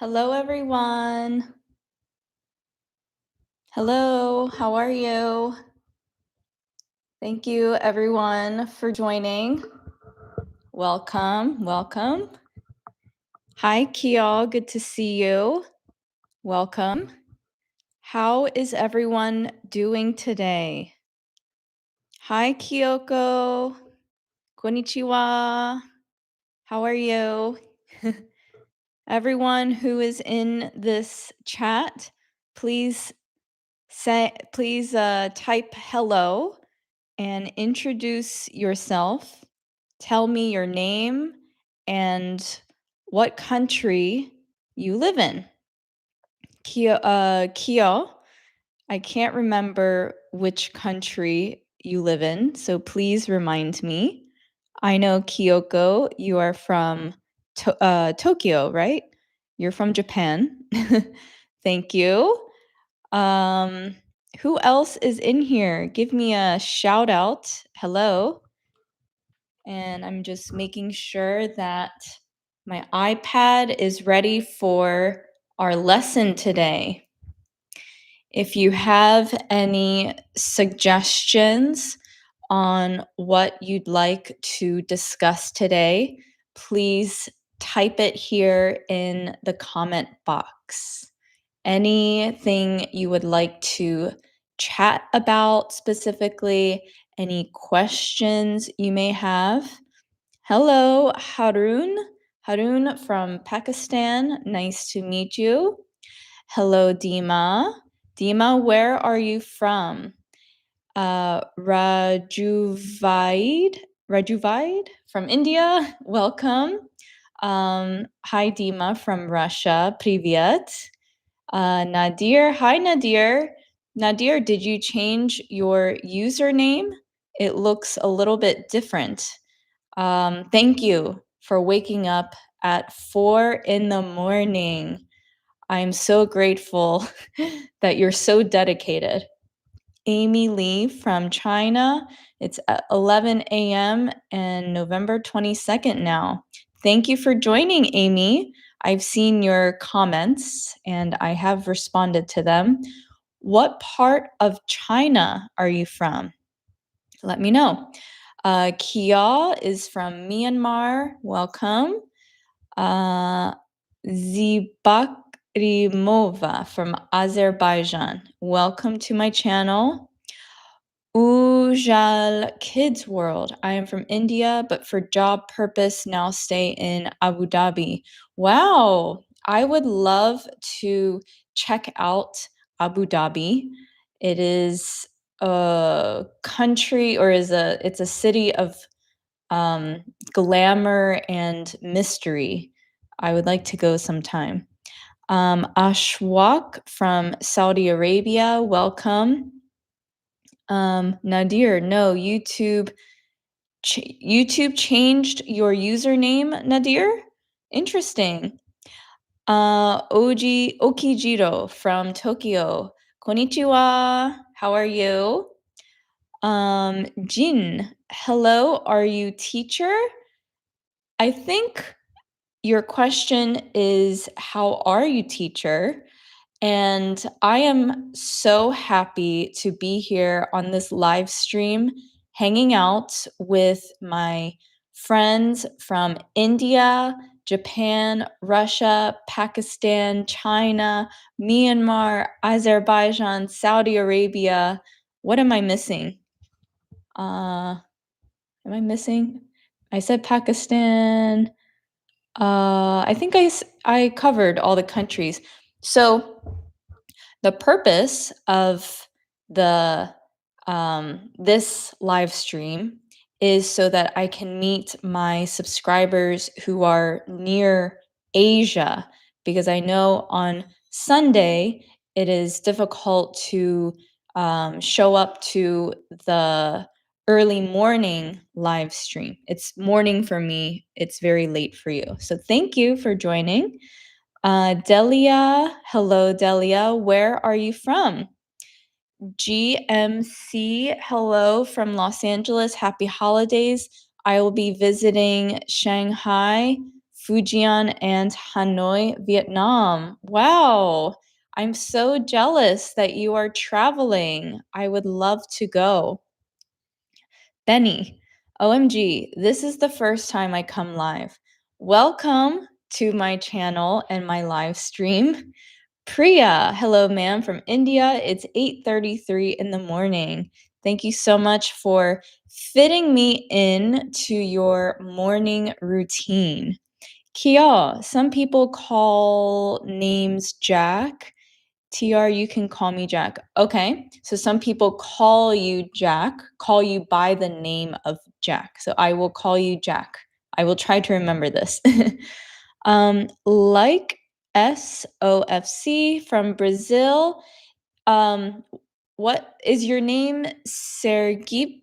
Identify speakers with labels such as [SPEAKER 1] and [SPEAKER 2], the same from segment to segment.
[SPEAKER 1] Hello, everyone. Hello, how are you? Thank you, everyone, for joining. Welcome, welcome. Hi, Kiel, good to see you. Welcome. How is everyone doing today? Hi, Kyoko. Konnichiwa. How are you? Everyone who is in this chat, please type hello and introduce yourself. Tell me your name and what country you live in. Kyo, I can't remember which country you live in, so please remind me. I know, Kyoko, you are from Tokyo, right? You're from Japan. Thank you. Who else is in here? Give me a shout out. Hello. And I'm just making sure that my iPad is ready for our lesson today. If you have any suggestions on what you'd like to discuss today, please type it here in the comment box. Anything you would like to chat about specifically, any questions you may have. Hello, Harun. Harun from Pakistan. Nice to meet you. Hello, Dima. Dima, where are you from? Rajuvaid from India. Welcome. Hi, Dima from Russia. Privyet. Nadir. Hi, Nadir. Nadir, did you change your username? It looks a little bit different. Thank you for waking up at 4 in the morning. I'm so grateful that you're so dedicated. Amy Lee from China. It's at 11 a.m. and November 22nd now. Thank you for joining, Amy. I've seen your comments and I have responded to them. What part of China are you from? Let me know. Kia is from Myanmar. Welcome. Zibakrimova from Azerbaijan. Welcome to my channel. Ujal Kids World. I am from India, but for job purpose now stay in Abu Dhabi. Wow, I would love to check out Abu Dhabi. It is a country, or it's a city of glamour and mystery. I would like to go sometime. Ashwak from Saudi Arabia, welcome. Nadir, no, YouTube changed your username, Nadir? Interesting. Okijiro from Tokyo. Konnichiwa. How are you? Jin, hello, are you teacher? I think your question is, how are you, teacher? And I am so happy to be here on this live stream, hanging out with my friends from India, Japan, Russia, Pakistan, China, Myanmar, Azerbaijan, Saudi Arabia. What am I missing? Am I missing? I said Pakistan. I think I covered all the countries. So the purpose of the this live stream is so that I can meet my subscribers who are near Asia, because I know on Sunday it is difficult to show up to the early morning live stream. It's morning for me. It's very late for you. So thank you for joining. Delia, hello, Delia. Where are you from? GMC, hello from Los Angeles. Happy holidays. I will be visiting Shanghai Fujian, and Hanoi, Vietnam. Wow, I'm so jealous that you are traveling. I would love to go. Benny, OMG, this is the first time I come live. Welcome to my channel and my live stream. Priya, hello ma'am from India. It's 8:33 in the morning. Thank you so much for fitting me in to your morning routine. Kia, some people call names Jack. TR, you can call me Jack. Okay, so some people call you Jack, call you by the name of Jack. So I will call you Jack. I will try to remember this. Like SOFC from Brazil. Um, what is your name? Sergipe,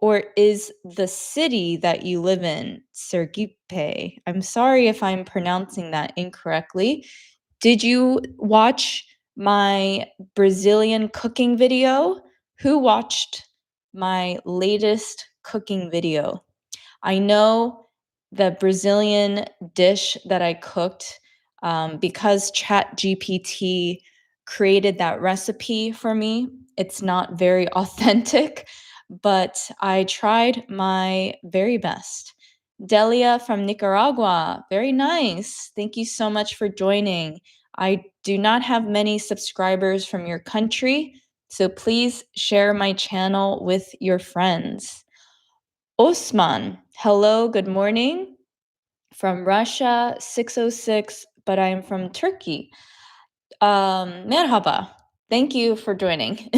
[SPEAKER 1] or is the city that you live in Sergipe? I'm sorry if I'm pronouncing that incorrectly. Did you watch my Brazilian cooking video? Who watched my latest cooking video? I know the Brazilian dish that I cooked, because ChatGPT created that recipe for me. It's not very authentic, but I tried my very best. Delia from Nicaragua, very nice. Thank you so much for joining. I do not have many subscribers from your country, so please share my channel with your friends. Osman, hello, good morning. From Russia, 606, but I'm from Turkey. Merhaba, thank you for joining.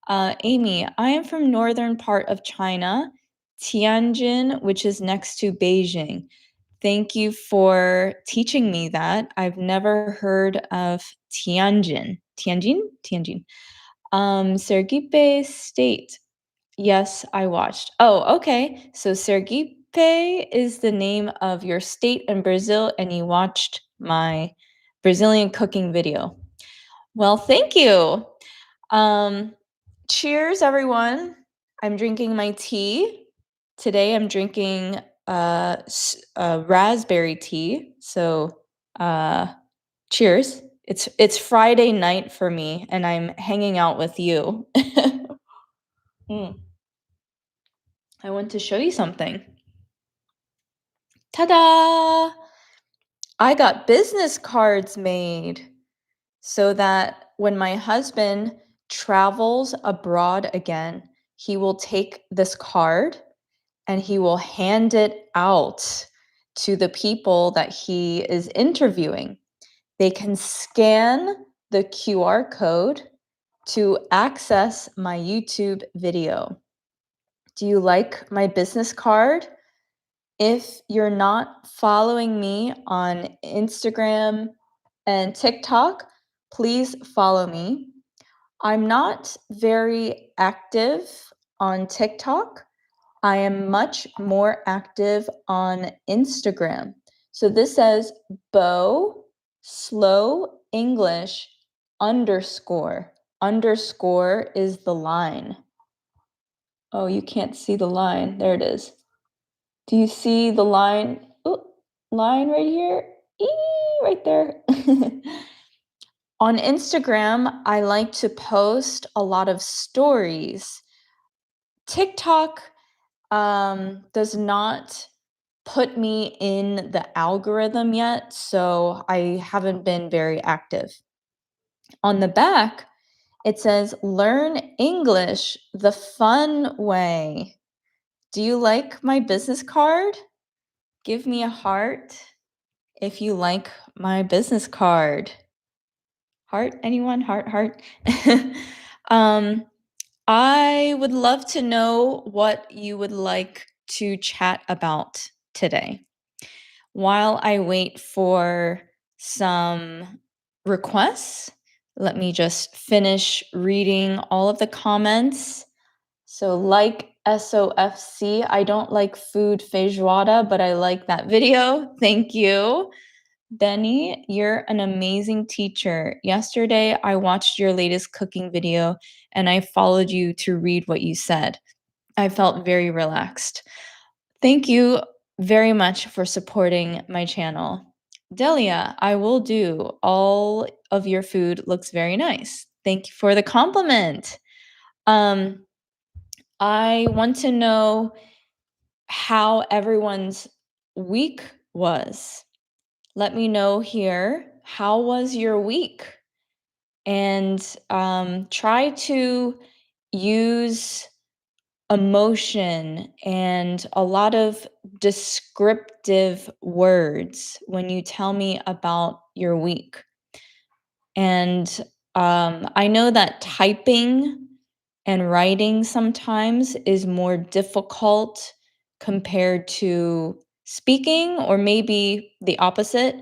[SPEAKER 1] Amy, I am from northern part of China, Tianjin, which is next to Beijing. Thank you for teaching me that. I've never heard of Tianjin. Tianjin? Tianjin. Sergipe State. Yes, I watched. Oh, okay. So Sergipe is the name of your state in Brazil, and you watched my Brazilian cooking video. Well, thank you. Um, cheers, everyone. I'm drinking my tea. Today I'm drinking raspberry tea. So cheers. It's Friday night for me, and I'm hanging out with you. Mm. I want to show you something. Ta-da! I got business cards made so that when my husband travels abroad again, he will take this card and he will hand it out to the people that he is interviewing. They can scan the QR code to access my YouTube video. Do you like my business card? If you're not following me on Instagram and TikTok, please follow me. I'm not very active on TikTok. I am much more active on Instagram. So this says Bo Slow English underscore. Underscore is the line. Oh, you can't see the line. There it is. Do you see the line? Ooh, line right here? Right there. On Instagram, I like to post a lot of stories. TikTok does not put me in the algorithm yet, so I haven't been very active. On the back, it says, learn English the fun way. Do you like my business card? Give me a heart if you like my business card. Heart, anyone? Heart, heart. I would love to know what you would like to chat about today. While I wait for some requests, let me just finish reading all of the comments. So like SOFC, I don't like food feijoada, but I like that video. Thank you. Benny, you're an amazing teacher. Yesterday, I watched your latest cooking video and I followed you to read what you said. I felt very relaxed. Thank you. very much for supporting my channel. Delia, I will do. All of your food looks very nice. Thank you for the compliment. I want to know how everyone's week was. Let me know here. How was your week? And try to use emotion and a lot of descriptive words when you tell me about your week. And I know that typing and writing sometimes is more difficult compared to speaking, or maybe the opposite.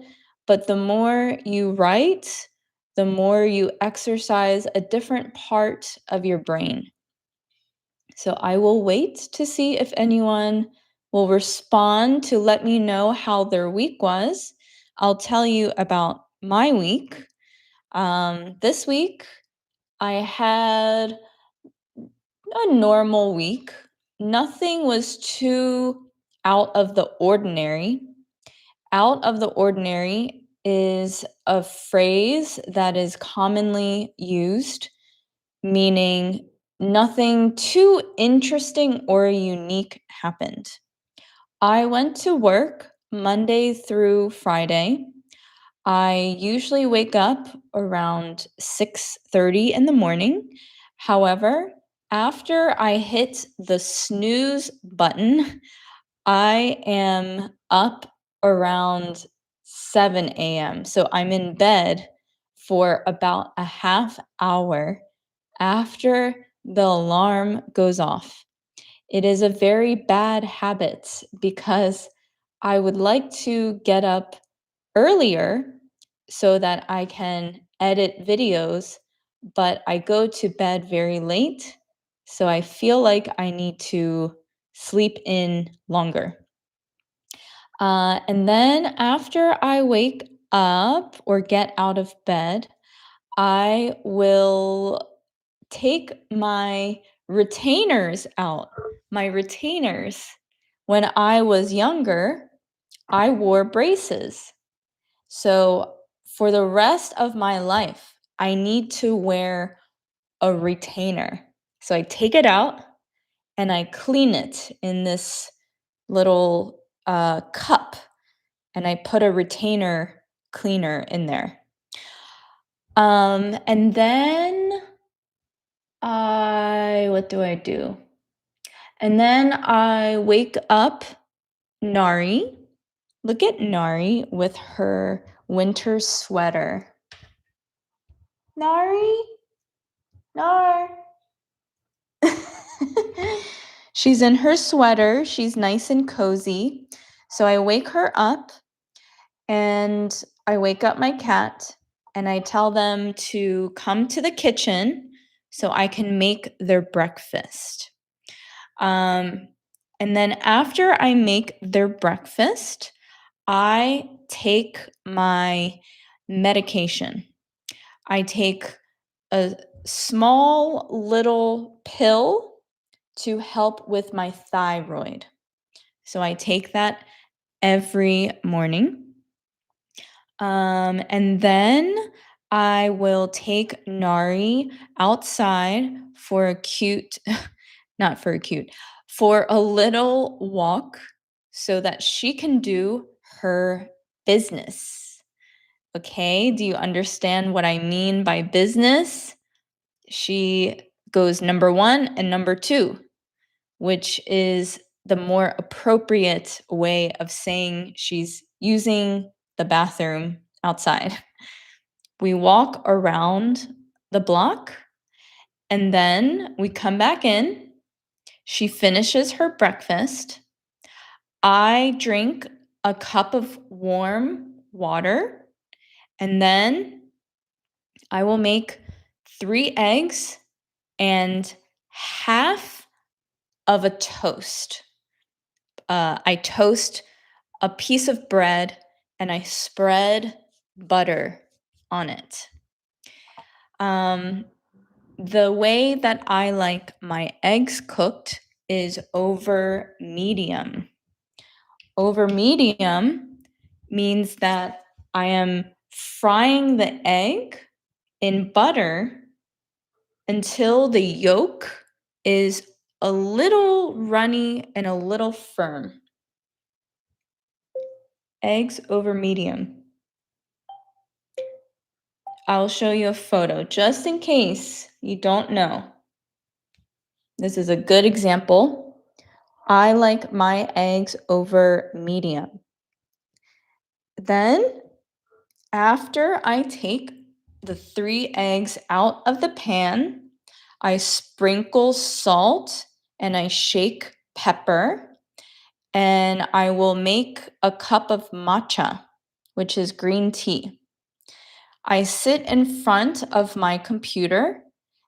[SPEAKER 1] But the more you write, the more you exercise a different part of your brain. So I will wait to see if anyone will respond to let me know how their week was. I'll tell you about my week. This week, I had a normal week. Nothing was too out of the ordinary. Out of the ordinary is a phrase that is commonly used, meaning nothing too interesting or unique happened. I went to work Monday through Friday. I usually wake up around 6:30 in the morning. However, after I hit the snooze button, I am up around 7 a.m. So I'm in bed for about a half hour after the alarm goes off. It is a very bad habit because I would like to get up earlier so that I can edit videos, but I go to bed very late, so I feel like I need to sleep in longer. And then after I wake up or get out of bed, I will take my retainers out. My retainers. When I was younger, I wore braces. So for the rest of my life, I need to wear a retainer. So I take it out and I clean it in this little cup, and I put a retainer cleaner in there. And then what do I do? And then I wake up Nari. Look at Nari with her winter sweater. Nari? Nar. She's in her sweater. She's nice and cozy. So I wake her up and I wake up my cat and I tell them to come to the kitchen so I can make their breakfast. And then after I make their breakfast, I take my medication. I take a small little pill to help with my thyroid. So I take that every morning. And then I will take Nari outside for a cute, not for a cute, for a little walk so that she can do her business. Okay, do you understand what I mean by business? She goes number 1 and number 2, which is the more appropriate way of saying she's using the bathroom outside. We walk around the block and then we come back in. She finishes her breakfast. I drink a cup of warm water, and then I will make 3 eggs and half of a toast. I toast a piece of bread and I spread butter on it. The way that I like my eggs cooked is over medium. Over medium means that I am frying the egg in butter until the yolk is a little runny and a little firm. Eggs over medium. I'll show you a photo just in case you don't know. This is a good example. I like my eggs over medium. Then, after I take the 3 eggs out of the pan, I sprinkle salt and I shake pepper, and I will make a cup of matcha, which is green tea. I sit in front of my computer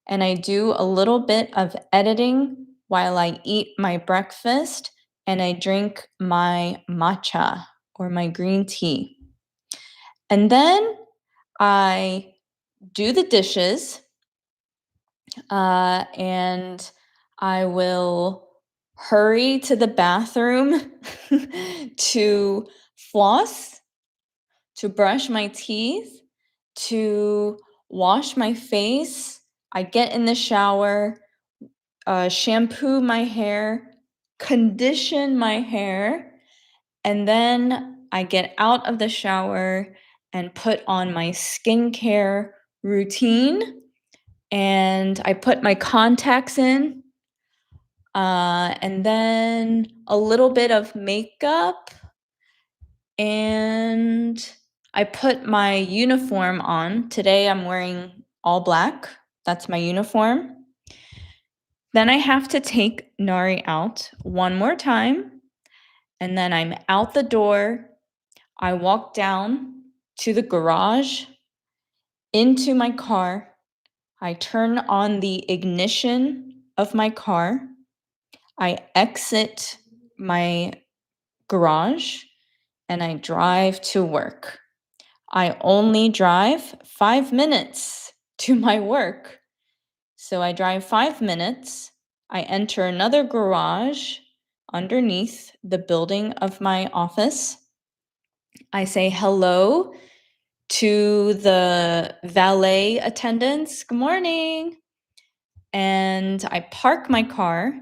[SPEAKER 1] and I do a little bit of editing while I eat my breakfast and I drink my matcha or my green tea. And then I do the dishes and I will hurry to the bathroom to floss, to brush my teeth, to wash my face. I get in the shower, shampoo my hair, condition my hair, and then I get out of the shower and put on my skincare routine. And I put my contacts in, and then a little bit of makeup, and I put my uniform on. Today I'm wearing all black. That's my uniform. Then I have to take Nari out one more time, and then I'm out the door. I walk down to the garage, into my car. I turn on the ignition of my car. I exit my garage and I drive to work. I only drive 5 minutes to my work. So I drive 5 minutes. I enter another garage underneath the building of my office. I say hello to the valet attendants. Good morning. And I park my car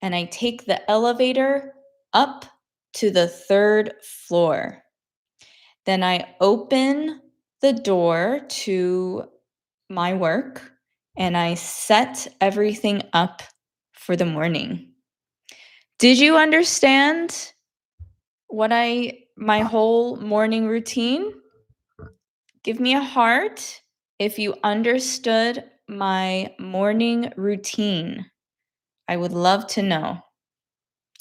[SPEAKER 1] and I take the elevator up to the 3rd floor. Then I open the door to my work and I set everything up for the morning. Did you understand my whole morning routine? Give me a heart if you understood my morning routine. I would love to know.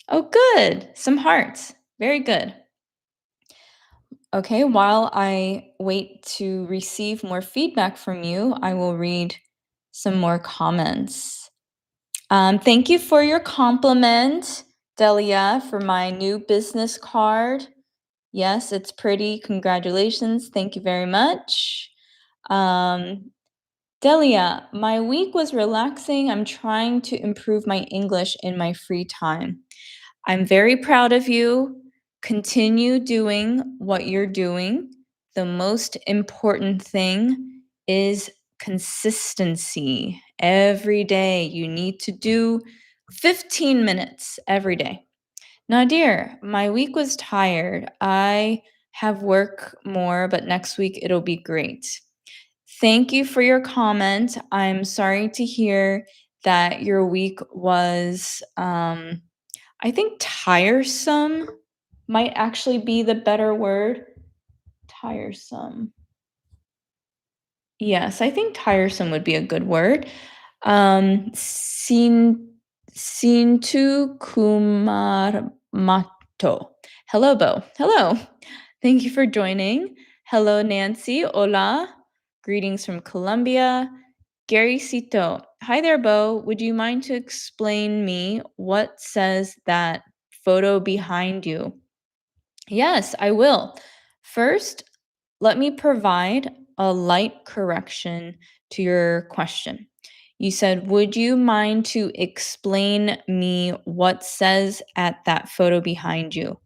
[SPEAKER 1] Oh, good. Some hearts. Very good. Okay, while I wait to receive more feedback from you, I will read some more comments. Thank you for your compliment, Delia, for my new business card. Yes, it's pretty. Congratulations. Thank you very much. Delia, my week was relaxing. I'm trying to improve my English in my free time. I'm very proud of you. Continue doing what you're doing. The most important thing is consistency. Every day you need to do 15 minutes every day. Nadir, my week was tired. I have work more, but next week it'll be great. Thank you for your comment. I'm sorry to hear that your week was, I think tiresome might actually be the better word. Tiresome. Yes, I think tiresome would be a good word. Sintu Kumar Mato. Hello, Bo. Hello. Thank you for joining. Hello, Nancy. Hola. Greetings from Colombia. Gary Cito. Hi there, Bo. Would you mind to explain me what says that photo behind you? Yes, I will. First, let me provide a light correction to your question. You said, would you mind to explain me what says at that photo behind you?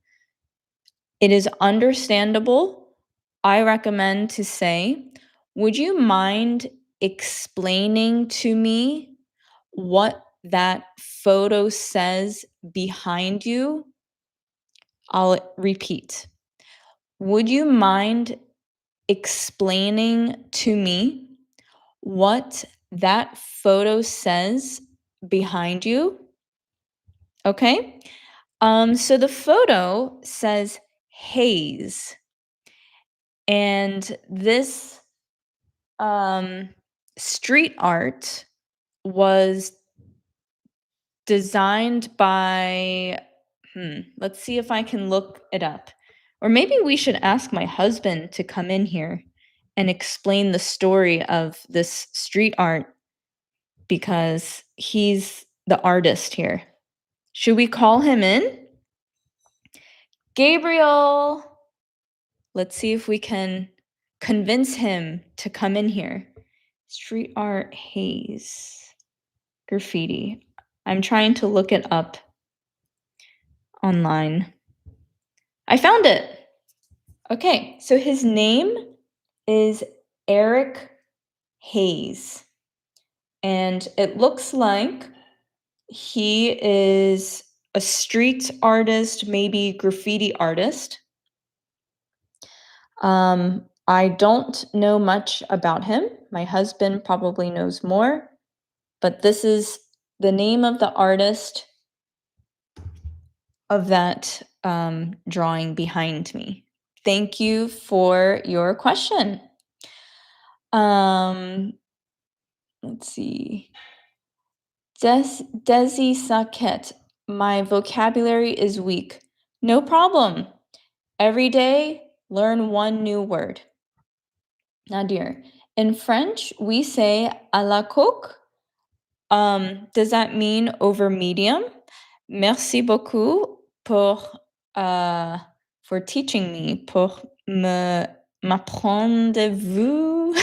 [SPEAKER 1] it is understandable. I recommend to say, would you mind explaining to me what that photo says behind you? I'll repeat. Would you mind explaining to me what that photo says behind you? Okay. So the photo says haze, and this um, street art was designed by, let's see if I can look it up. Or maybe we should ask my husband to come in here and explain the story of this street art because he's the artist here. Should we call him in? Gabriel, let's see if we can convince him to come in here. Street art haze graffiti. I'm trying to look it up online. I found it. Okay, so his name is Eric Hayes, and it looks like he is a street artist, maybe graffiti artist. I don't know much about him. My husband probably knows more, but this is the name of the artist of that drawing behind me. Thank you for your question. Let's see. Desi Saket, my vocabulary is weak. No problem. Every day, learn one new word. Nadir. In French, we say à la coque. Does that mean over medium? Merci beaucoup for teaching me, pour m'apprendre-vous?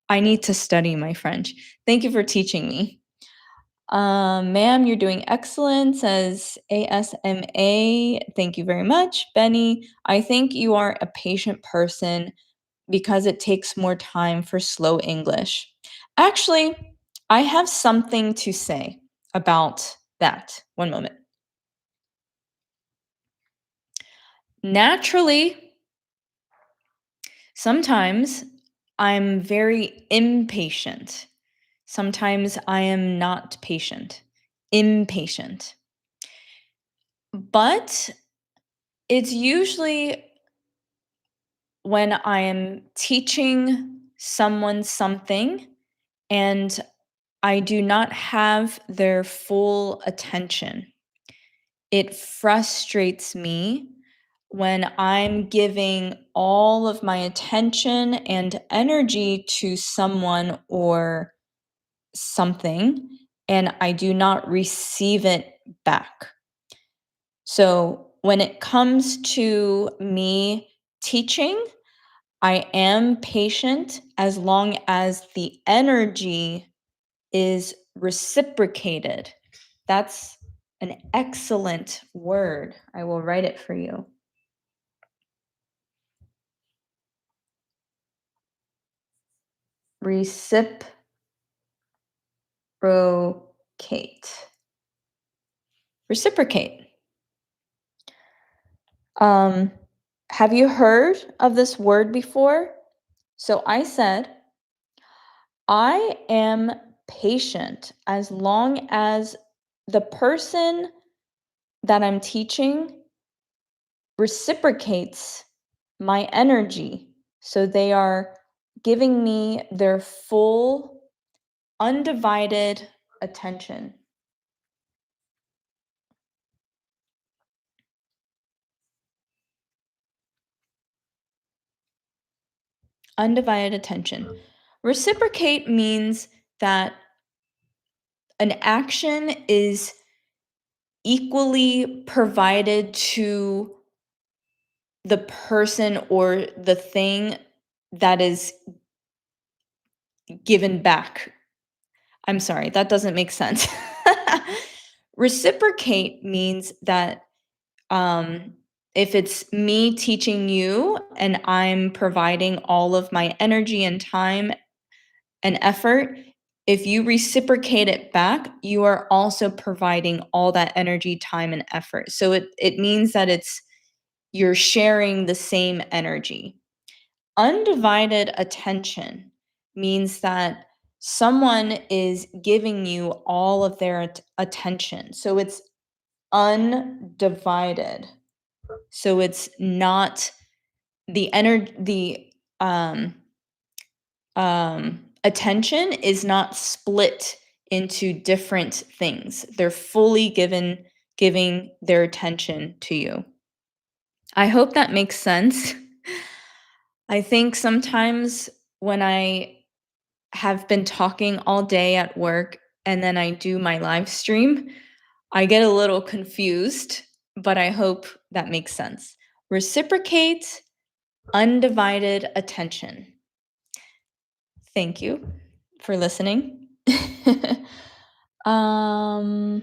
[SPEAKER 1] I need to study my French. Thank you for teaching me. Ma'am, you're doing excellent, says ASMA. Thank you very much. Benny, I think you are a patient person because it takes more time for slow English. Actually, I have something to say about that. One moment. Naturally, sometimes I'm very impatient. Sometimes I am not patient, impatient. But it's usually when I am teaching someone something and I do not have their full attention. It frustrates me when I'm giving all of my attention and energy to someone or something and I do not receive it back. So when it comes to me teaching, I am patient as long as the energy is reciprocated. That's an excellent word. I will write it for you. Reciprocate. Reciprocate. Have you heard of this word before? So I said, I am patient as long as the person that I'm teaching reciprocates my energy. So they are giving me their full, undivided attention. Undivided attention. Reciprocate means that an action is equally provided to the person or the thing that is given back. I'm sorry, that doesn't make sense. Reciprocate means that if it's me teaching you and I'm providing all of my energy and time and effort, if you reciprocate it back, you are also providing all that energy, time, and effort. So it means that you're sharing the same energy. Undivided attention means that someone is giving you all of their attention. So it's undivided. So it's not the attention is not split into different things. They're fully giving their attention to you. I hope that makes sense. I think sometimes when I have been talking all day at work and then I do my live stream, I get a little confused, but I hope that makes sense. Reciprocate undivided attention. Thank you for listening. um,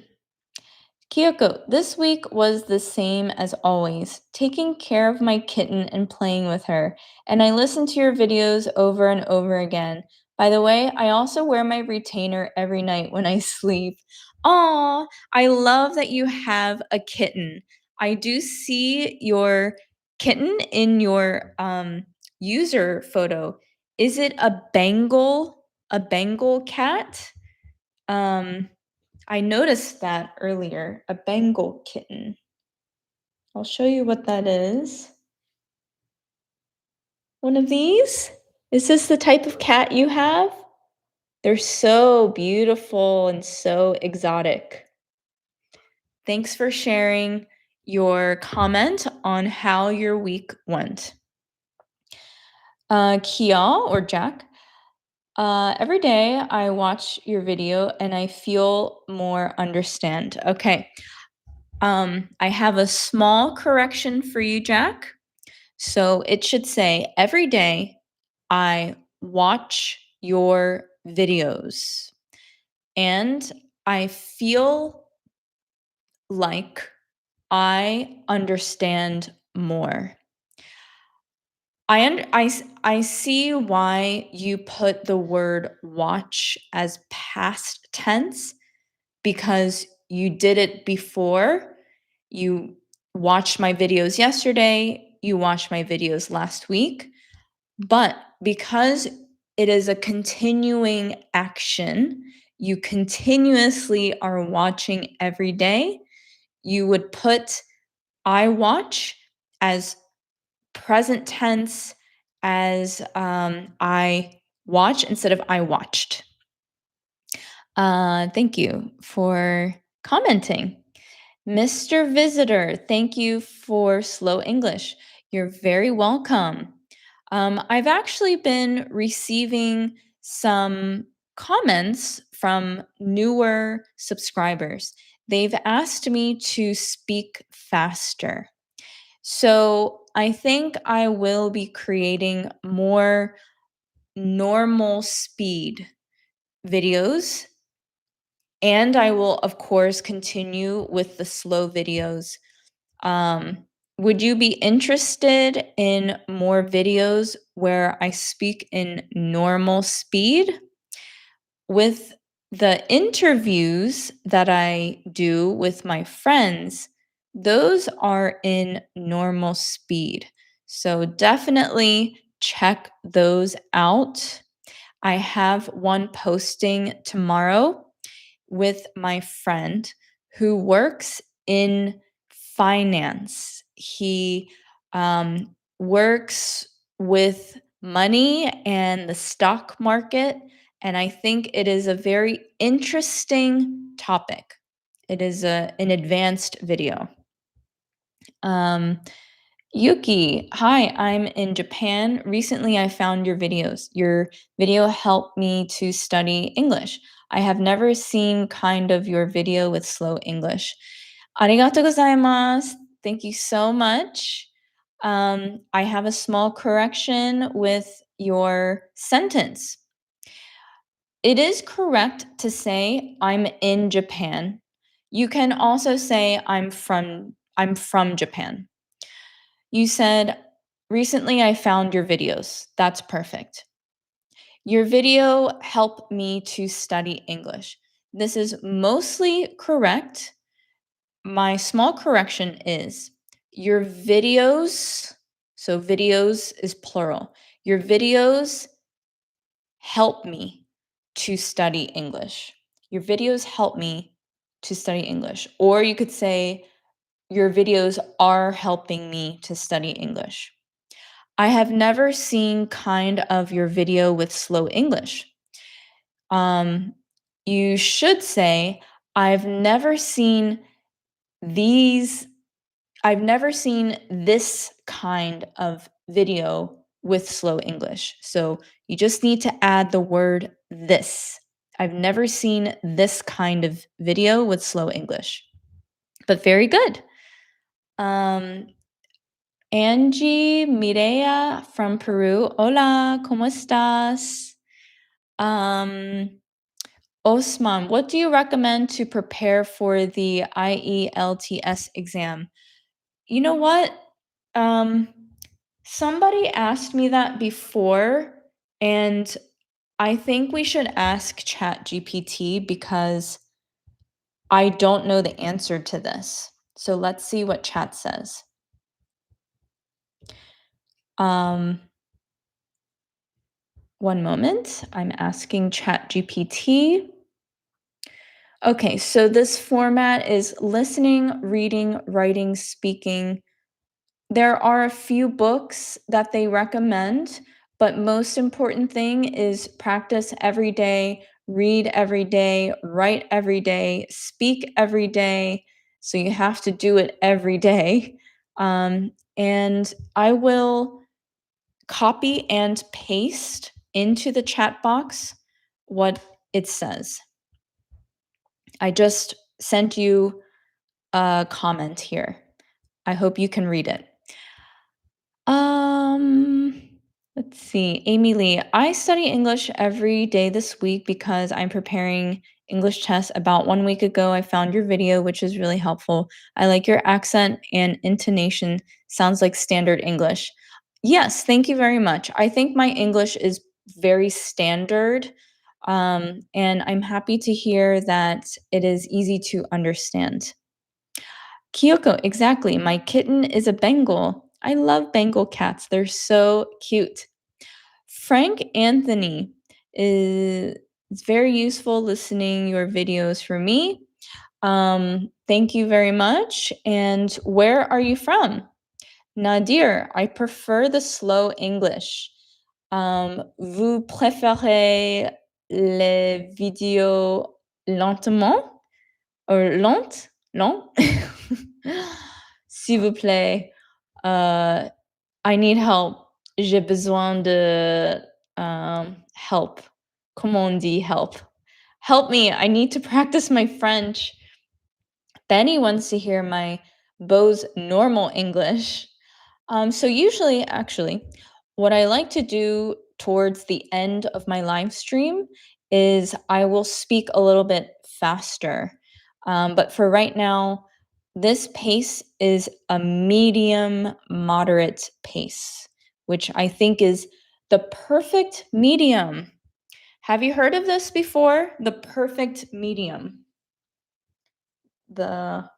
[SPEAKER 1] Kyoko, this week was the same as always, taking care of my kitten and playing with her. And I listened to your videos over and over again. By the way, I also wear my retainer every night when I sleep. Aw, I love that you have a kitten. I do see your kitten in your user photo. Is it a Bengal cat? I noticed that earlier, a Bengal kitten. I'll show you what that is. One of these? Is this the type of cat you have? They're so beautiful and so exotic. Thanks for sharing your comment on how your week went. Kia or Jack, every day I watch your video and I feel more understand. Okay. I have a small correction for you, Jack. So it should say, every day I watch your videos and I feel like I understand more. I see why you put the word watch as past tense because you did it before. You watched my videos yesterday, you watched my videos last week, but because it is a continuing action, you continuously are watching every day, you would put I watch as present tense, as I watch instead of I watched. Thank you for commenting. Mr. Visitor, thank you for Slow English. You're very welcome. I've actually been receiving some comments from newer subscribers. They've asked me to speak faster. So I think I will be creating more normal speed videos. And I will, of course, continue with the slow videos. Would you be interested in more videos where I speak in normal speed? With the interviews that I do with my friends, those are in normal speed. So definitely check those out. I have one posting tomorrow with my friend who works in finance. He works with money and the stock market, and I think it is a very interesting topic. It is an advanced video. Yuki, hi, I'm in Japan. Recently, I found your videos. Your video helped me to study English. I have never seen kind of your video with slow English. Arigatou gozaimasu. Thank you so much. I have a small correction with your sentence. It is correct to say I'm in Japan. You can also say I'm from Japan. You said, "Recently I found your videos." That's perfect. Your video helped me to study English. This is mostly correct. My small correction is your videos, so videos is plural. Your videos help me to study English. Your videos help me to study English. Or you could say, your videos are helping me to study English. I have never seen kind of your video with slow English. Um, you should say, I've never seen these, I've never seen this kind of video with slow English. So you just need to add the word this. I've never seen this kind of video with slow English. But very good. Um, Angie Mireya from Peru. Hola, ¿cómo estás? Osman, what do you recommend to prepare for the IELTS exam? You know what? Um, Somebody asked me that before, and I think we should ask ChatGPT because I don't know the answer to this. So let's see what chat says. Um, One moment. I'm asking ChatGPT. Okay, so this format is listening, reading, writing, speaking. There are a few books that they recommend, but most important thing is practice every day, read every day, write every day, speak every day. So you have to do it every day. And I will copy and paste into the chat box what it says. I just sent you a comment here. I hope you can read it. Um, let's see. Amy Lee, I study English every day this week because I'm preparing English tests. About 1 week ago, I found your video, which is really helpful. I like your accent and intonation. Sounds like standard English. Yes, thank you very much. I think my English is very standard. And I'm happy to hear that it is easy to understand. Kyoko, exactly. My kitten is a Bengal. I love Bengal cats. They're so cute. Frank Anthony is it's very useful listening your videos for me. Thank you very much. And where are you from? Nadir, I prefer the slow English. Vous préférez les vidéos lentement? Or lente? Lent? S'il vous plaît, I need help. J'ai besoin de help. Comment on dit help? Help me. I need to practice my French. Benny wants to hear my Beau's normal English. So usually, actually, what I like to do towards the end of my live stream is I will speak a little bit faster. But for right now, this pace is a medium moderate pace, which I think is the perfect medium. Have you heard of this before? The perfect medium. The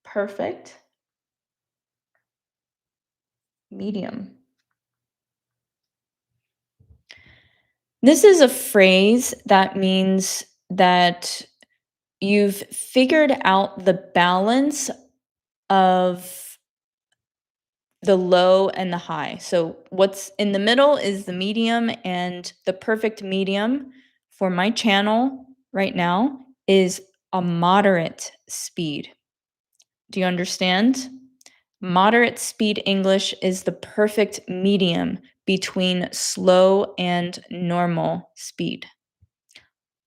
[SPEAKER 1] perfect medium. This is a phrase that means that you've figured out the balance of the low and the high. So, what's in the middle is the medium, and the perfect medium for my channel right now is a moderate speed. Do you understand? Moderate speed English is the perfect medium between slow and normal speed.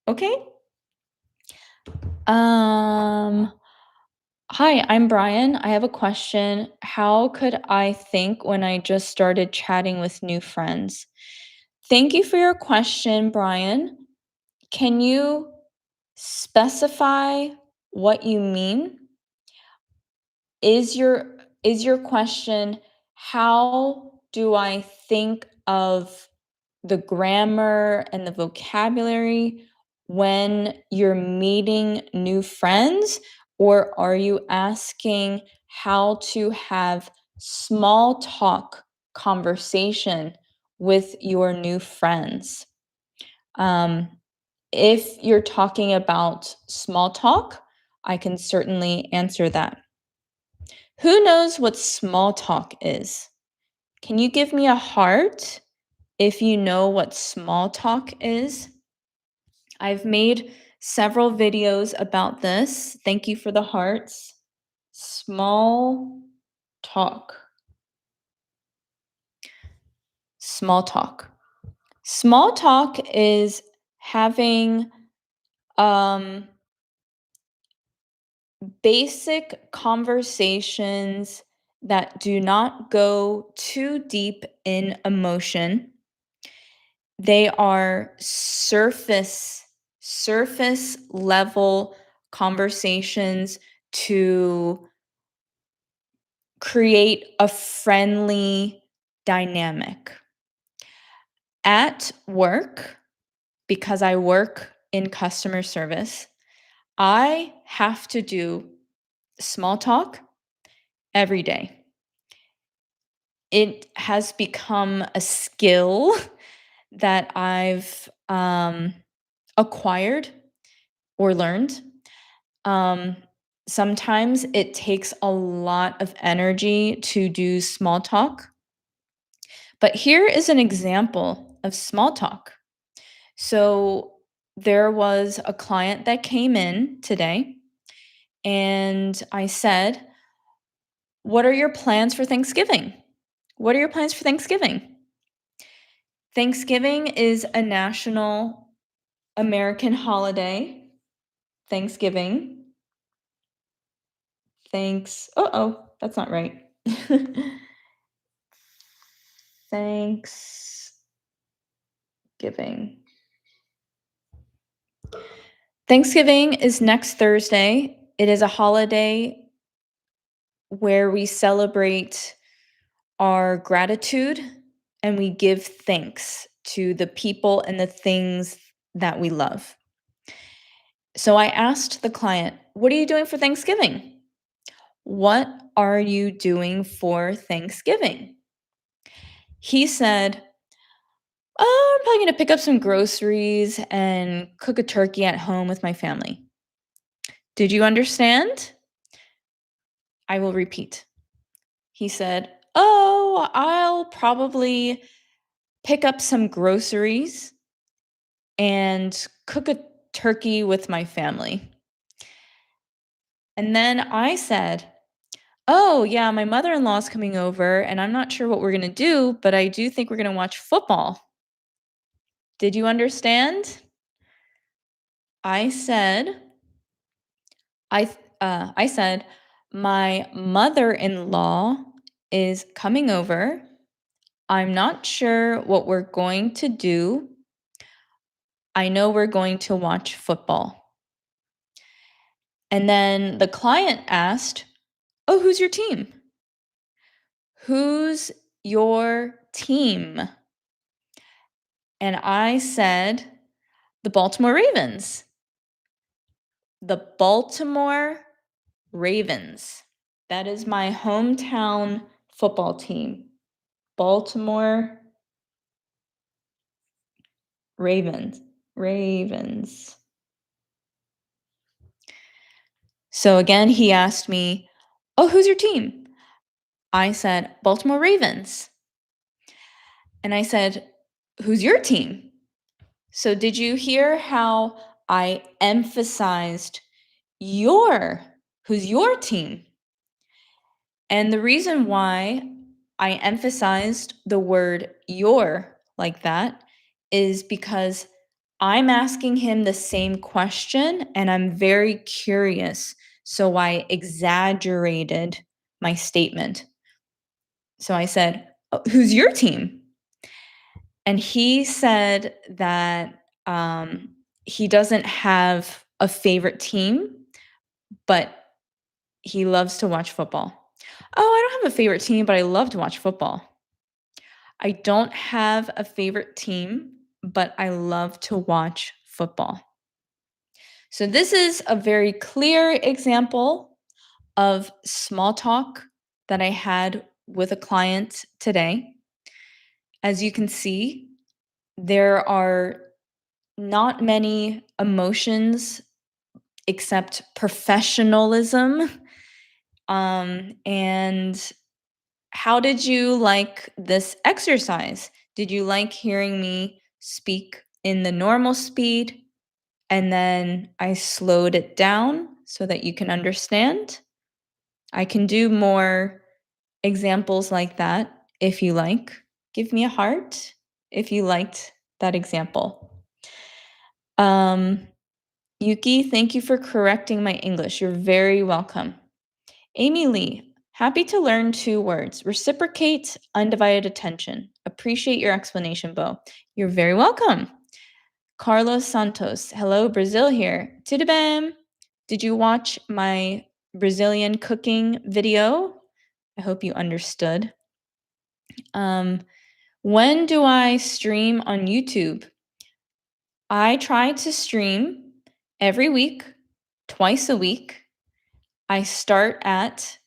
[SPEAKER 1] Okay? Um, Hi, I'm Brian. I have a question. How could I think when I just started chatting with new friends? Thank you for your question, Brian. Can you specify what you mean? is your question, how do I think of the grammar and the vocabulary when you're meeting new friends? Or are you asking how to have small talk conversation with your new friends? Um, if you're talking about small talk, I can certainly answer that. Who knows what small talk is? Can you give me a heart if you know what small talk is? I've made several videos about this. Thank you for the hearts. Small talk. Small talk. Small talk is having um, basic conversations that do not go too deep in emotion. They are surface level conversations to create a friendly dynamic. At work, because I work in customer service, I have to do small talk every day. It has become a skill that I've acquired or learned. Um, Sometimes it takes a lot of energy to do small talk. But here is an example of small talk. So there was a client that came in today, and I said, "What are your plans for Thanksgiving? What are your plans for Thanksgiving?" Thanksgiving is a national American holiday. Thanksgiving. That's not right. Thanksgiving. Thanksgiving is next Thursday. It is a holiday where we celebrate our gratitude and we give thanks to the people and the things that we love. So I asked the client, "What are you doing for Thanksgiving? What are you doing for Thanksgiving?" He said, "Oh, I'm probably going to pick up some groceries and cook a turkey at home with my family." Did you understand? I will repeat. He said, "Oh, I'll probably pick up some groceries and cook a turkey with my family." And then I said, "Oh, yeah, my mother-in-law is coming over and I'm not sure what we're going to do, but I do think we're going to watch football." Did you understand? I said, I said, "My mother-in-law is coming over. I'm not sure what we're going to do. I know we're going to watch football." And then the client asked, "Oh, who's your team? Who's your team?" And I said, "The Baltimore Ravens." The Baltimore Ravens. That is my hometown football team. Baltimore Ravens. Ravens. So again, he asked me, "Oh, who's your team?" I said, "Baltimore Ravens." And I said, "Who's your team?" So did you hear how I emphasized your, who's your team? And the reason why I emphasized the word your like that is because I'm asking him the same question and I'm very curious. So I exaggerated my statement. So I said, "Oh, who's your team?" And he said that he doesn't have a favorite team, but He loves to watch football. Oh, I don't have a favorite team, but I love to watch football. I don't have a favorite team, but I love to watch football. So this is a very clear example of small talk that I had with a client today. As you can see, there are not many emotions except professionalism. And how did you like this exercise? Did you like hearing me speak in the normal speed and then I slowed it down so that you can understand? I can do more examples like that if you like. Give me a heart if you liked that example. Um, Yuki, thank you for correcting my English. You're very welcome. Amy Lee, happy to learn 2 words. Reciprocate undivided attention. Appreciate your explanation, Bo. You're very welcome. Carlos Santos, hello, Brazil here. Tudo bem? Did you watch my Brazilian cooking video? I hope you understood. When do I stream on YouTube? I try to stream every week, twice a week. I start at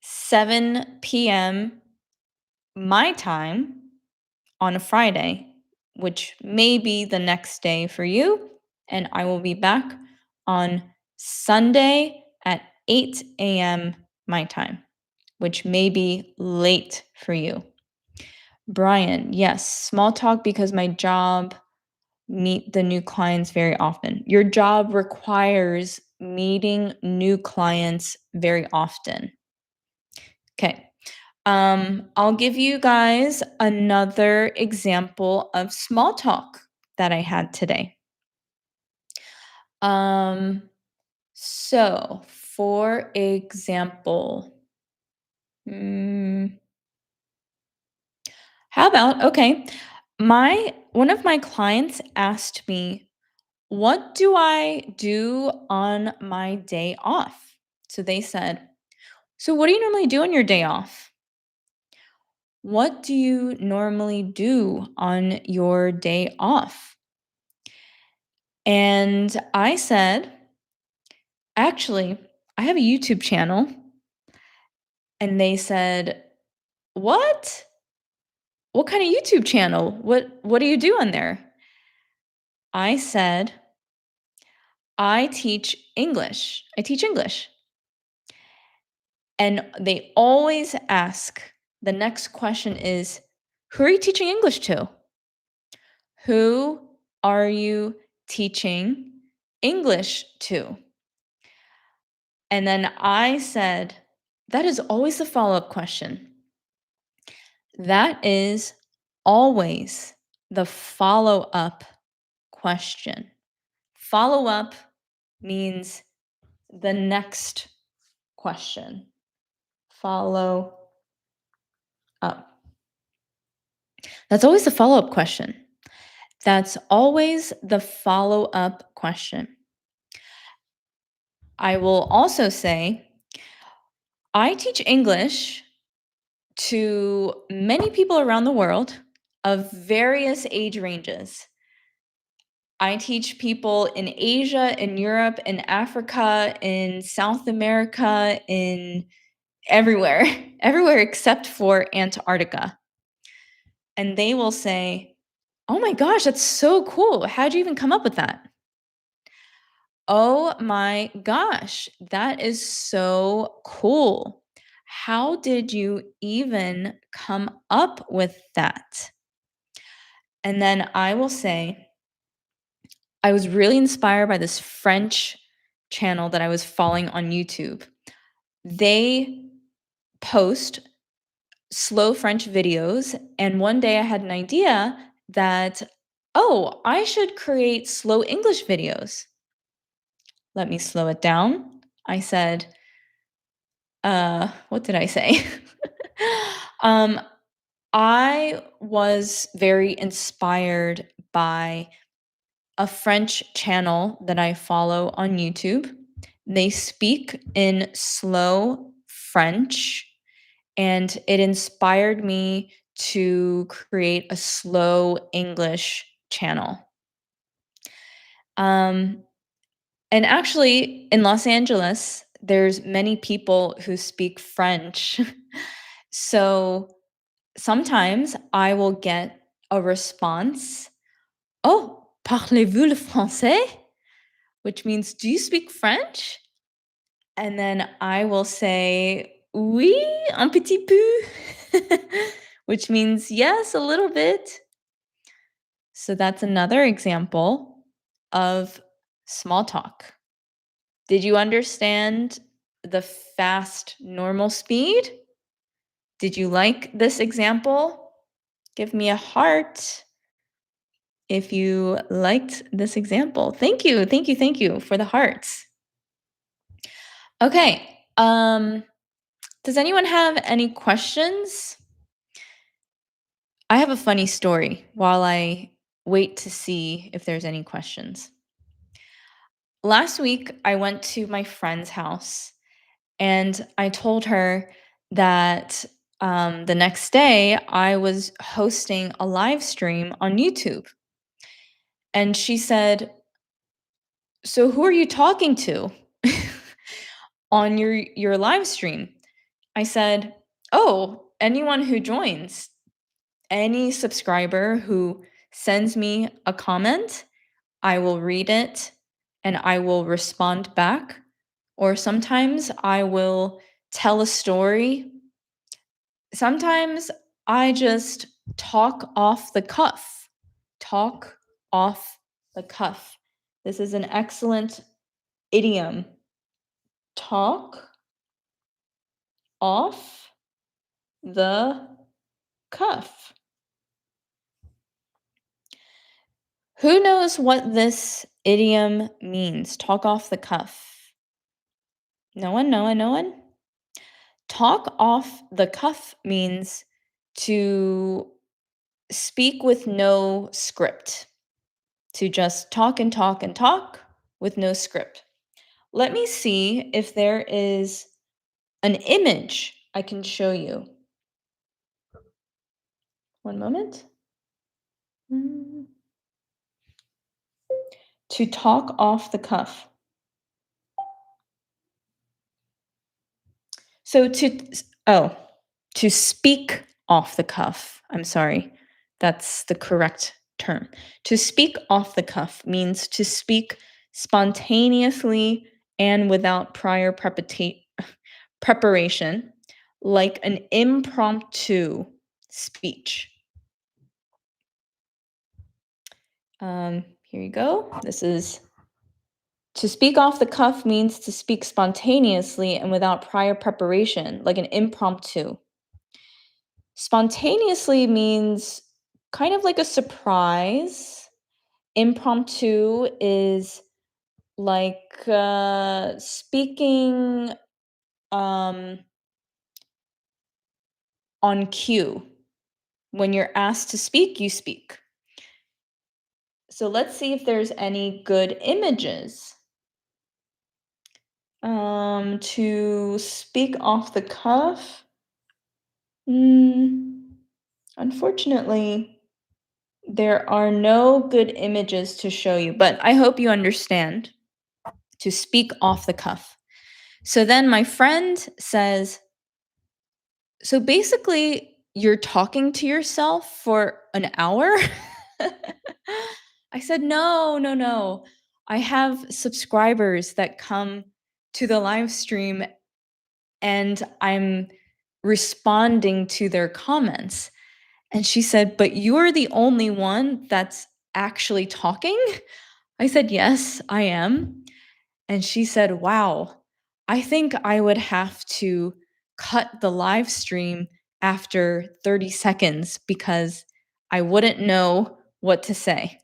[SPEAKER 1] 7 p.m. my time on a Friday, which may be the next day for you. And I will be back on Sunday at 8 a.m. my time, which may be late for you. Brian, yes, small talk because my job meet the new clients very often. Your job requires meeting new clients very often. Okay. I'll give you guys another example of small talk that I had today. So for example, how about, okay, one of my clients asked me, what do I do on my day off? So they said, so what do you normally do on your day off? What do you normally do on your day off? And I said, actually, I have a YouTube channel. And they said, what? What kind of YouTube channel? What do you do on there? I said, I teach English. I teach English. And they always ask, the next question is, who are you teaching English to? Who are you teaching English to? And then I said, that is always the follow-up question. That is always the follow-up question. Follow-up means the next question. Follow up. That's always the follow-up question. That's always the follow-up question. I will also say, I teach English to many people around the world of various age ranges. I teach people in Asia, in Europe, in Africa, in South America, in everywhere, everywhere except for Antarctica. And they will say, oh my gosh, that's so cool. How'd you even come up with that? Oh my gosh, that is so cool. How did you even come up with that? And then I will say, I was really inspired by this French channel that I was following on YouTube. They post slow French videos, and one day I had an idea that, oh, I should create slow English videos. Let me slow it down. I said, what did I say? I was very inspired by a French channel that I follow on YouTube. They speak in slow French, and it inspired me to create a slow English channel. Um, and actually, in Los Angeles, there's many people who speak French. So sometimes I will get a response, "Oh, parlez-vous le français?" Which means, "Do you speak French?" And then I will say, "Oui, un petit peu," which means, "Yes, a little bit." So that's another example of small talk. Did you understand the fast normal speed? Did you like this example? Give me a heart if you liked this example. Thank you, thank you, thank you for the hearts. Okay, does anyone have any questions? I have a funny story while I wait to see if there's any questions. Last week, I went to my friend's house and I told her that the next day I was hosting a live stream on YouTube. And she said, "So who are you talking to on your live stream?" I said, "Oh, anyone who joins. Any subscriber who sends me a comment, I will read it and I will respond back. Or sometimes I will tell a story. Sometimes I just talk off the cuff. Talk off the cuff. This is an excellent idiom. Talk off the cuff. Who knows what this idiom means? Talk off the cuff. No one? No one? No one? Talk off the cuff means to speak with no script, to just talk and talk and talk with no script. Let me see if there is an image I can show you. One moment. To talk off the cuff. So to speak off the cuff. I'm sorry. That's the correct term. To speak off the cuff means to speak spontaneously and without prior preparation, like an impromptu speech. Here you go. This is to speak off the cuff means to speak spontaneously and without prior preparation, like an impromptu. Spontaneously means kind of like a surprise. Impromptu is like speaking on cue. When you're asked to speak, you speak. So let's see if there's any good images. To speak off the cuff. Unfortunately, there are no good images to show you, but I hope you understand. To speak off the cuff. So then my friend says, "So basically, you're talking to yourself for an hour?" I said, "No, no, no. I have subscribers that come to the live stream and I'm responding to their comments." And she said, "But you're the only one that's actually talking?" I said, "Yes, I am." And she said, "Wow, I think I would have to cut the live stream after 30 seconds because I wouldn't know what to say."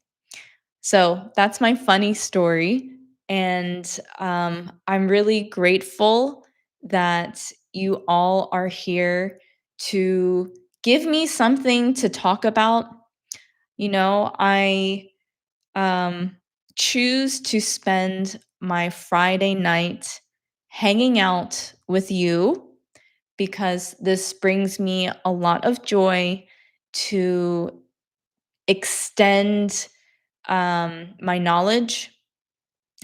[SPEAKER 1] So that's my funny story. And I'm really grateful that you all are here to give me something to talk about. I choose to spend my Friday night hanging out with you because this brings me a lot of joy to extend my knowledge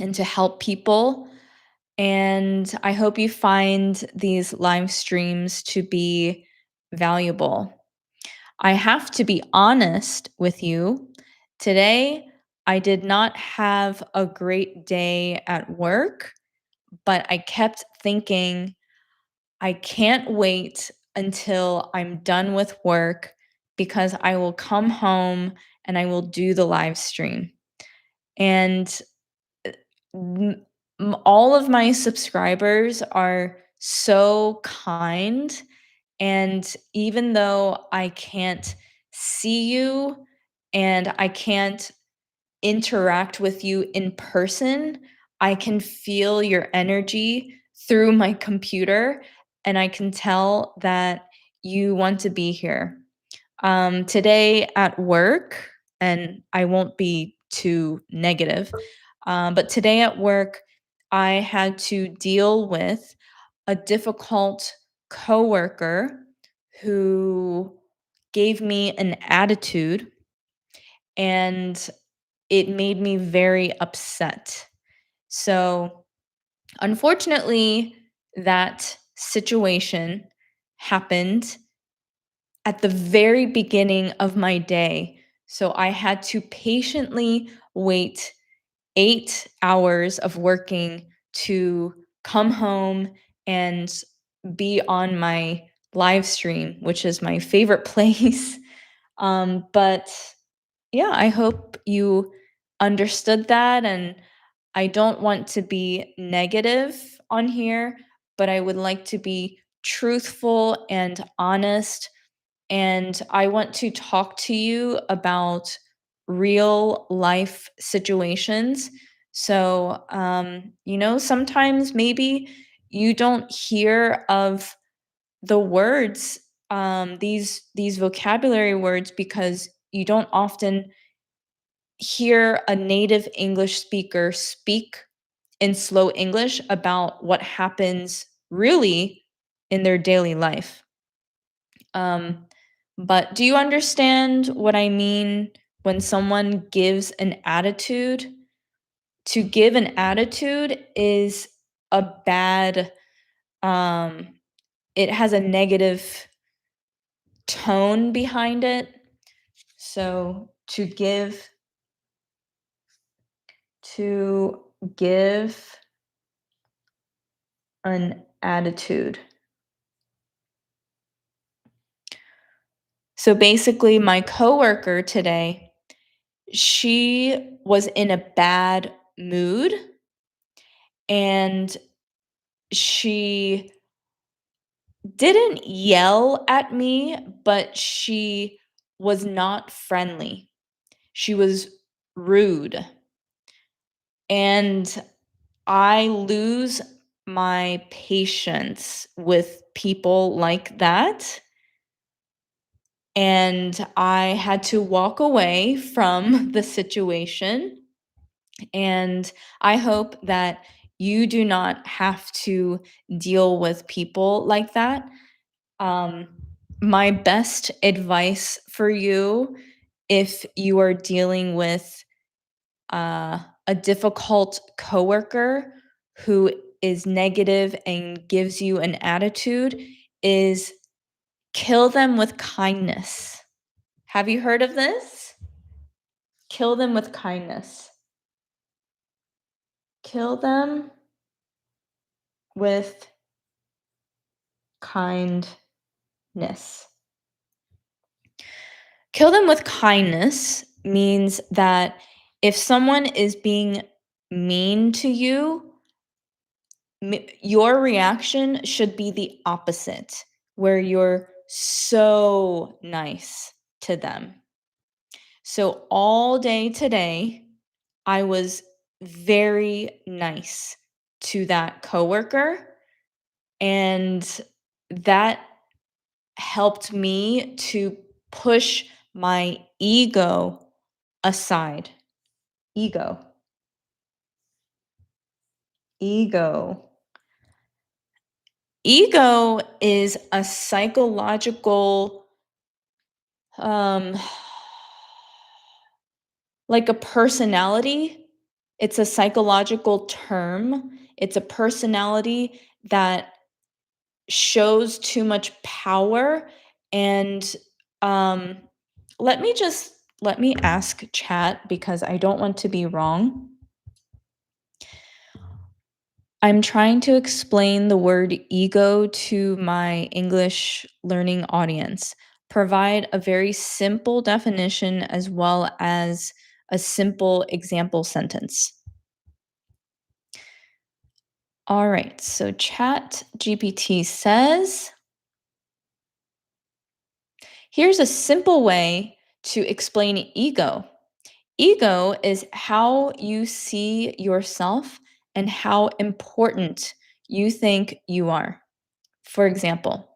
[SPEAKER 1] and to help people. And I hope you find these live streams to be valuable. I have to be honest with you. Today, I did not have a great day at work, but I kept thinking, I can't wait until I'm done with work because I will come home and I will do the live stream. And m- all of my subscribers are so kind. And even though I can't see you and I can't interact with you in person, I can feel your energy through my computer and I can tell that you want to be here. Today at work, and I won't be too negative, but today at work, I had to deal with a difficult coworker who gave me an attitude and it made me very upset. So, unfortunately, that situation happened at the very beginning of my day. So, I had to patiently wait 8 hours of working to come home and be on my live stream, which is my favorite place. But yeah, I hope you understood that. And I don't want to be negative on here, but I would like to be truthful and honest. And I want to talk to you about real life situations. So, sometimes maybe you don't hear of the words, these vocabulary words, because you don't often hear a native English speaker speak in slow English about what happens really in their daily life. Um, but do you understand what I mean when someone gives an attitude? To give an attitude is a bad, um, it has a negative tone behind it. So to give an attitude. So basically, my coworker today, she was in a bad mood and she didn't yell at me, but she was not friendly. She was rude. And I lose my patience with people like that. And I had to walk away from the situation. And I hope that you do not have to deal with people like that. Um, my best advice for you, if you are dealing with a difficult coworker who is negative and gives you an attitude, is kill them with kindness. Have you heard of this? Kill them with kindness. Kill them with kindness. Kill them with kindness means that if someone is being mean to you, your reaction should be the opposite, where you're so nice to them. So all day today, I was very nice to that coworker, and that helped me to push my ego aside. Ego. Ego. Ego is a psychological, um, like a personality. It's a psychological term. It's a personality that shows too much power and um let me ask chat because I don't want to be wrong. I'm trying to explain the word ego to my English learning audience. Provide a very simple definition as well as a simple example sentence. All right, so Chat GPT says, here's a simple way to explain ego. Ego is how you see yourself and how important you think you are. For example,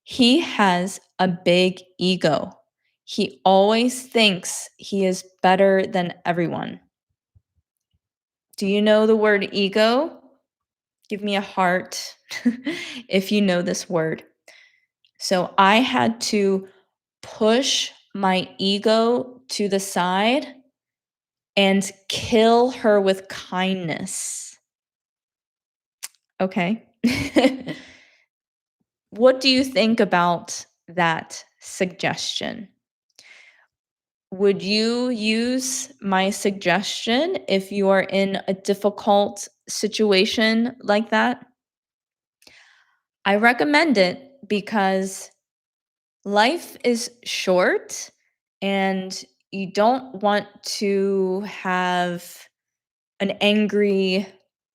[SPEAKER 1] he has a big ego. He always thinks he is better than everyone. Do you know the word ego? Give me a heart if you know this word. So I had to push my ego to the side and kill her with kindness. Okay. What do you think about that suggestion? Would you use my suggestion if you are in a difficult situation like that? I recommend it because life is short and you don't want to have an angry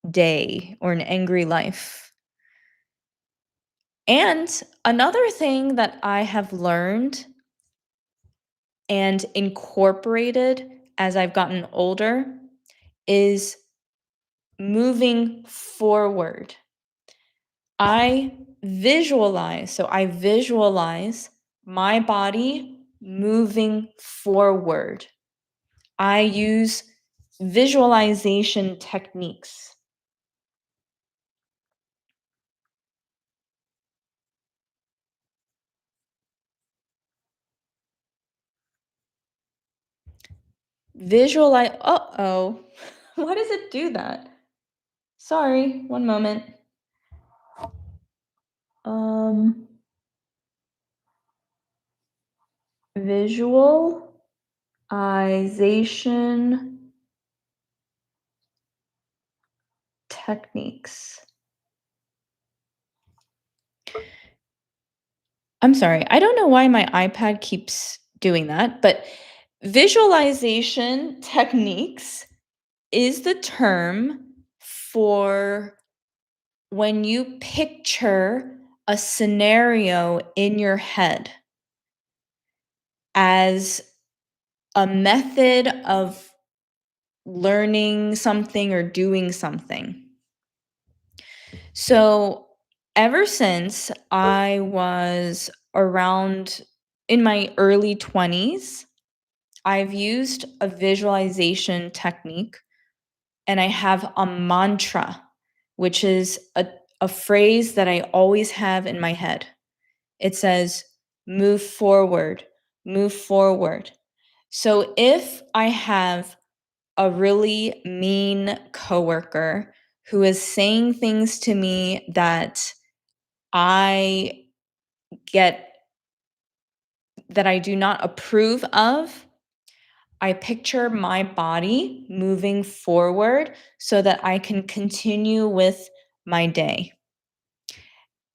[SPEAKER 1] day or an angry life. And another thing that I have learned and incorporated as I've gotten older is moving forward. I visualize my body moving forward. I use visualization techniques. Visualize. Uh-oh. Why does it do that? Sorry, one moment. Um, Visualization techniques. I'm sorry, I don't know why my iPad keeps doing that, but visualization techniques is the term for when you picture a scenario in your head as a method of learning something or doing something. So, ever since I was around in my early 20s, I've used a visualization technique and I have a mantra, which is a phrase that I always have in my head. It says, move forward, move forward. So if I have a really mean coworker who is saying things to me that I get that I do not approve of, I picture my body moving forward so that I can continue with my day.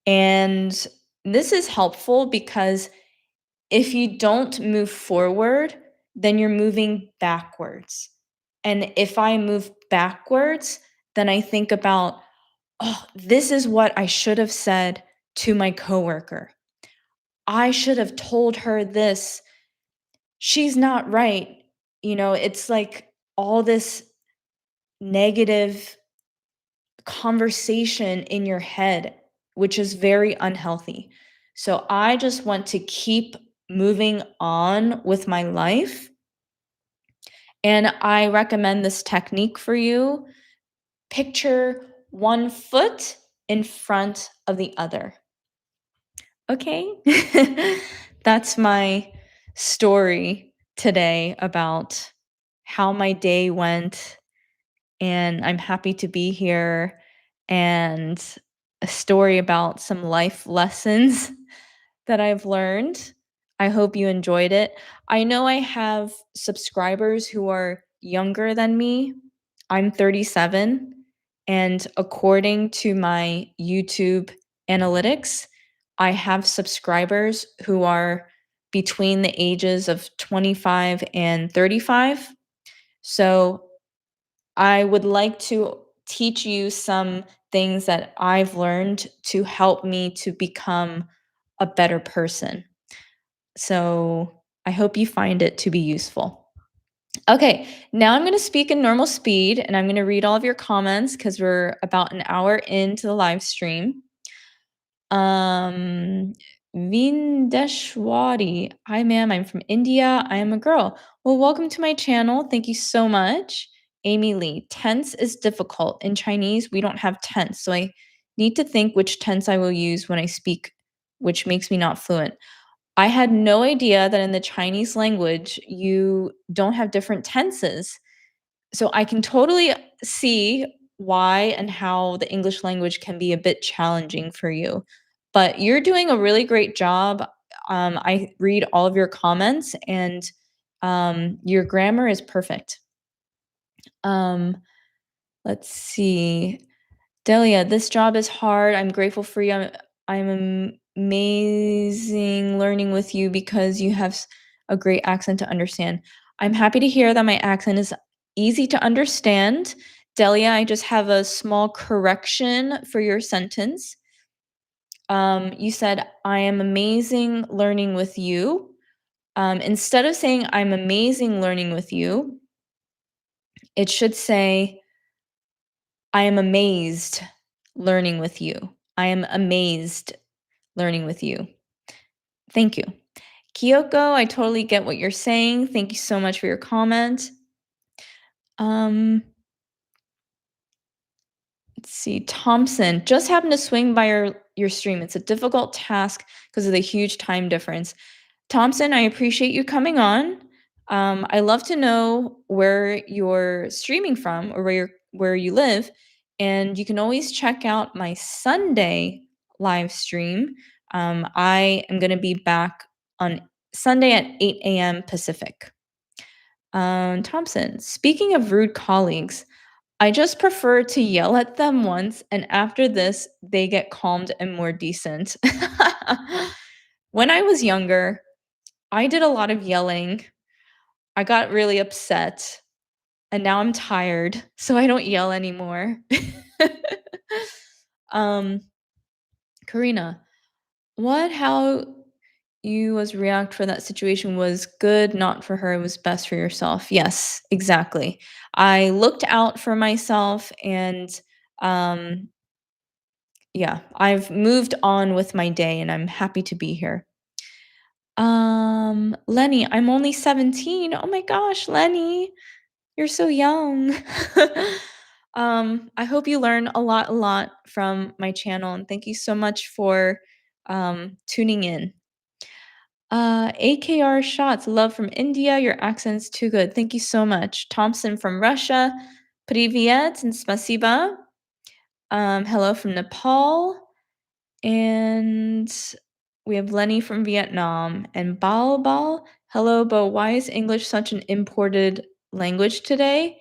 [SPEAKER 1] And this is helpful because if you don't move forward, then you're moving backwards. And if I move backwards, then I think about, oh, this is what I should have said to my coworker. I should have told her this. She's not right. You know, it's like all this negative conversation in your head, which is very unhealthy. So I just want to keep moving on with my life. And I recommend this technique for you. Picture one foot in front of the other. Okay? That's my story today about how my day went, and I'm happy to be here, and a story about some life lessons that I've learned. I hope you enjoyed it. I know I have subscribers who are younger than me. I'm 37, and according to my YouTube analytics, I have subscribers who are between the ages of 25 and 35. So I would like to teach you some things that I've learned to help me to become a better person. So I hope you find it to be useful. Okay, now I'm going to speak in normal speed and I'm going to read all of your comments because we're about an hour into the live stream. Um, Vindeshwari. Hi, ma'am. I'm from India. I am a girl. Well, welcome to my channel. Thank you so much. Amy Lee. Tense is difficult. In Chinese, we don't have tense. So I need to think which tense I will use when I speak, which makes me not fluent. I had no idea that in the Chinese language, you don't have different tenses. So I can totally see why and how the English language can be a bit challenging for you. But you're doing a really great job. I read all of your comments, and your grammar is perfect. Um, let's see. Delia, this job is hard. I'm grateful for you. I'm amazing learning with you because you have a great accent to understand. I'm happy to hear that my accent is easy to understand. Delia, I just have a small correction for your sentence. You said, I am amazing learning with you. Instead of saying, I'm amazing learning with you, it should say, I am amazed learning with you. I am amazed learning with you. Thank you. Kyoko, I totally get what you're saying. Thank you so much for your comment. Let's see. Thompson, just happened to swing by your stream. It's a difficult task because of the huge time difference. Thompson, I appreciate you coming on. I love to know where you're streaming from or where you live, and you can always check out my Sunday live stream. I am going to be back on Sunday at 8 a.m. Pacific. Thompson, speaking of rude colleagues, I just prefer to yell at them once, and after this, they get calmed and more decent. When I was younger, I did a lot of yelling. I got really upset, and now I'm tired, so I don't yell anymore. um, Karina, how you was react for that situation was good, not for her, it was best for yourself. Yes, exactly. I looked out for myself, and um, yeah, I've moved on with my day, and I'm happy to be here. Lenny, I'm only 17. Oh my gosh, Lenny, you're so young. I hope you learn a lot from my channel, and thank you so much for tuning in. AKR Shots, love from India. Your accent's too good. Thank you so much. Thompson from Russia. Privyet and spasiba. Hello from Nepal. And we have Lenny from Vietnam. And Bal. Hello, Bo. Why is English such an imported language today?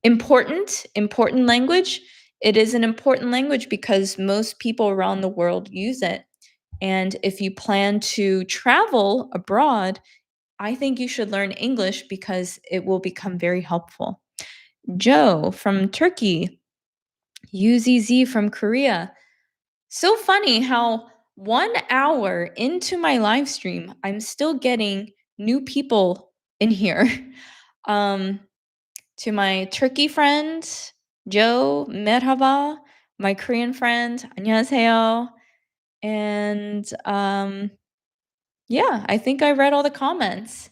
[SPEAKER 1] Important language. It is an important language because most people around the world use it. And if you plan to travel abroad, I think you should learn English because it will become very helpful. Joe from Turkey, UZZ from Korea. So funny how 1 hour into my live stream, I'm still getting new people in here. To my Turkey friend, Joe, merhaba, my Korean friend, 안녕하세요. And yeah, I think I read all the comments.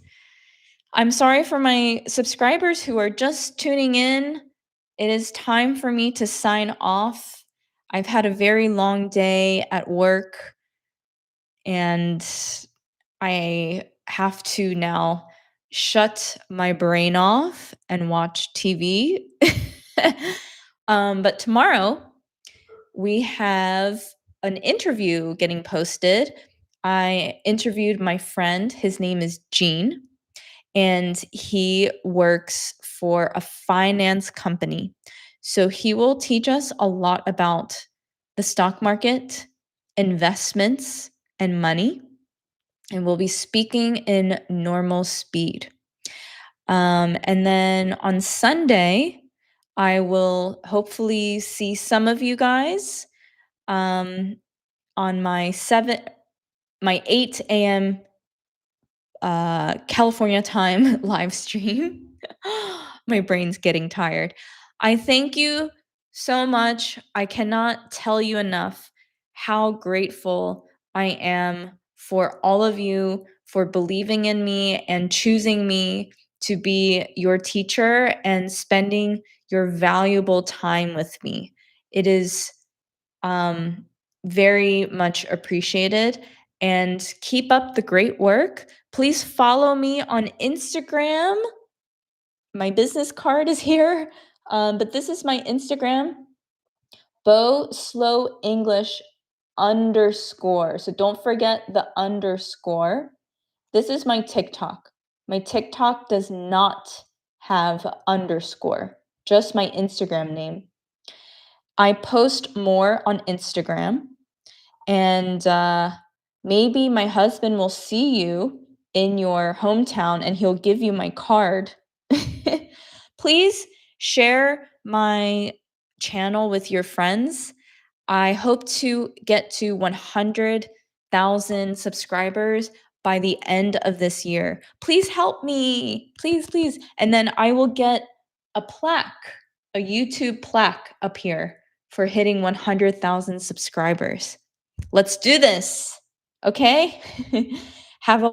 [SPEAKER 1] I'm sorry for my subscribers who are just tuning in. It is time for me to sign off. I've had a very long day at work and I have to now shut my brain off and watch TV. But tomorrow we have an interview getting posted. I interviewed my friend. His name is Gene, and he works for a finance company. So he will teach us a lot about the stock market, investments, and money. And we'll be speaking in normal speed. And then on Sunday, I will hopefully see some of you guys on my 8 a.m. California time live stream. My brain's getting tired. I thank you so much. I cannot tell you enough how grateful I am for all of you for believing in me and choosing me to be your teacher and spending your valuable time with me. It is um, very much appreciated. And keep up the great work. Please follow me on Instagram. My business card is here, but this is my Instagram, Bo Slow English underscore. So don't forget the underscore. This is my TikTok. My TikTok does not have underscore, just my Instagram name. I post more on Instagram, and maybe my husband will see you in your hometown and he'll give you my card. Please share my channel with your friends. I hope to get to 100,000 subscribers by the end of this year. Please help me. Please, please. And then I will get a plaque, a YouTube plaque up here for hitting 100,000 subscribers. Let's do this. Okay? Have a